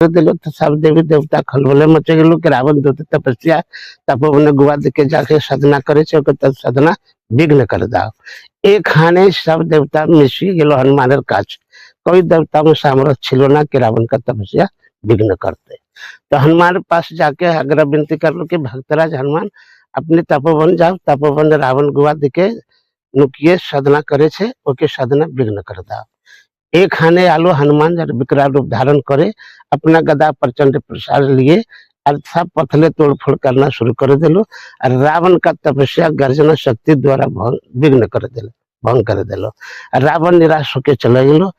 दिलो तो सब देवी देवता खलबले मचे गेलो कि रावण दूत तपस्या तपोवन गुआ के जाके साधना करे छे ओकर साधना विघ्न कर दाओ। एखाने सब देवता मिशी गेलो हनुमानेर काछ कोई देवता में सामर्थ्य छिलो ना कि रावण का तपस्या विघ्न करते। तो हनुमान पास जाके आग्रह विनती कर लो कि भक्तराज हनुमान अपने तपोवन जाओ, तपोवन रावण गुआ दिके नुकिए साधना करे छे ओके साधना विघ्न कर दाओ। एक खाने आलो हनुमान जब विकराल रूप धारण करे अपना गदा प्रचंड प्रसार लिए और सब पथले तोड़ फोड़ करना शुरू कर दिलो और रावण का तपस्या गर्जना शक्ति द्वारा विघ्न कर दिलो, भंग कर दिलो। रावण निराश होके चले गेलो।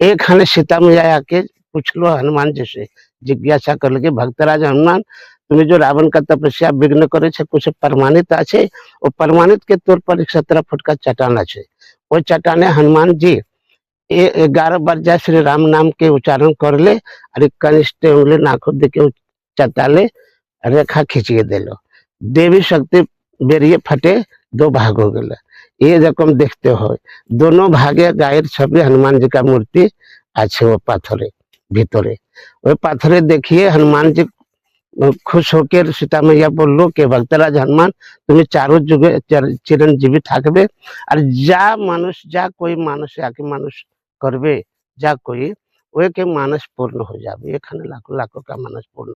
एक खाने सीता मैया आके पूछ लो हनुमान जी से जिज्ञासा कर लगे भक्तराज हनुमान तुम्हें जो रावण का तपस्या विघ्न करे छे कुछ प्रमाणित आछे। वो प्रमाणित के तौर पर 17 फुट का चट्टान है। वो चट्टाने हनुमान जी 11 बार जय श्री राम नाम के उच्चारण कर ले और कनिष्ठ उंगली नाखून दे के चटाले रेखा खींचिए दिलो। देवी शक्ति बेरिए फटे 2 भाग हो गए। ये रकम देखते हो दोनों भागे गायर छवि हनुमान जी का मूर्ति अच्छे वो पाथरे भीतरे वो पाथरे देखिए हनुमान जी खुश होकर सीता मैया बोलो कि भक्तराज हनुमान तुम्हें चारों जुगे चिरंजीवी थाकबे और जा मनुष्य जा कोई मानुष आके मानुष करबे जा कोई वे के मानस पूर्ण हो जाबे। एखाने लाखों लाखों का मानस पूर्ण